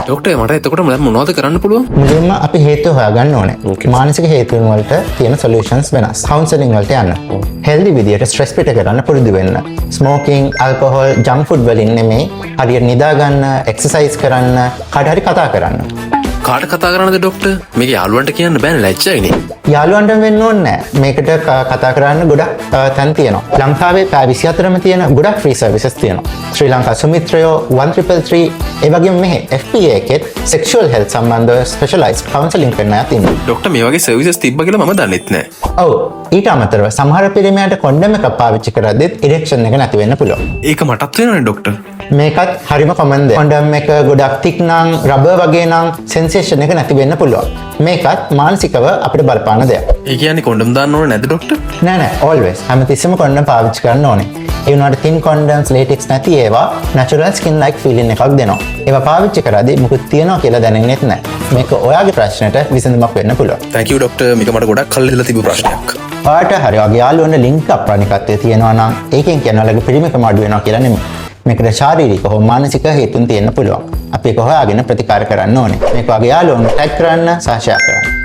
Doctor මට එතකොට මම මොනවද කරන්න පුළුවන්? මුලින්ම අපි හේතු හොයාගන්න ඕනේ. මානසික හේතුන් වලට තියෙන සොලියුෂන්ස් වෙනස්. කවුන්සලින් වලට යන්න. හෙල්දි විදියට ස්ට්‍රෙස් පිට කරන්න පුරුදු වෙන්න. ස්මෝකින්, ඇල්කොහොල්, ජන්ක් ෆුඩ් වලින් නෙමෙයි, හරියට නිදා ගන්න, එක්සර්සයිස් කරන්න, කාට හරි කතා කරන්න. කාට කතා කරන්නද ඩොක්ටර්? මේක යාළුවන්ට කියන්න බෑනේ ලැජ්ජයිනේ. යාළුවන්ට වෙන්න ඕනේ නැහැ. මේකට කතා කරන්න ගොඩක් තැන් තියෙනවා. ලංකාවේ පැය 24ම තියෙන ගොඩක් ෆ්‍රී සර්විසස් තියෙනවා. ශ්‍රී ලංකා සුමිත්‍රයෝ 1333 ඒ වගේම මෙහි FPA එකේ sexual health සම්බන්ධව ස්පෙෂලායිස්ඩ් කවුන්සලින් කරන අය ඉන්නවා. ඩොක්ටර් මේ වගේ සර්විසස් තිබ්බ කියලා මම දන්නෙත් නෑ. ඔව්. ඊට අමතරව සමහර පිරිමියාට කොන්ඩම් එකක් පාවිච්චි කරද්දිත් ඉරෙක්ෂන් එක නැති වෙන්න පුළුවන්. ඒක මටත් වෙනවනේ ඩොක්ටර්. මේකත් හරිම කොමන් දෙයක්. කොන්ඩම් එක ගොඩක් තික් නම් රබර් වගේ නම් සෙන්සේෂන් එක නැති වෙන්න පුළුවන්. මේකත් මානසිකව අපිට බලපාන දෙයක්. ඒ කියන්නේ කොන්ඩම් දාන්න ඕනේ නැද්ද ඩොක්ටර්? නෑ always හැමතිස්සෙම කොන්ඩම් පාවිච්චි කරන්න ඕනේ. ඒ වුණාට thin condoms latex නැති ඒවා natural skin like feeling එකක් දෙනවා. ඒවා පාවිච්චි කරද්දී මුකුත් තියනවා කියලා දැනෙන්නෙත් නෑ. මේක ඔයාගේ ප්‍රශ්නෙට විසඳුමක් වෙන්න පුළුවන්. thank you doctor. මේක මට ගොඩක් කල් ඉඳලා තිබු ප්‍රශ්නයක්. ඔයාට හරි වගේ යාළුවන්ට ලින්ක් අප් ප්‍රාණිකත්වයේ තියෙනවා නම් ඒකෙන් කියන ඔයාලගේ පිරිමිකම අඩු වෙනවා කියලා නෙමෙයි. මේකට ශාරීරික හෝ මානසික හේතුන් තියෙන්න පුළුවන්. අපි ඒක හොයාගෙන ප්‍රතිකාර කරන්න ඕනේ. මේක වගේ යාළුවන්ට ටැග් කරන්න සහ ෂෙයා කරන්න.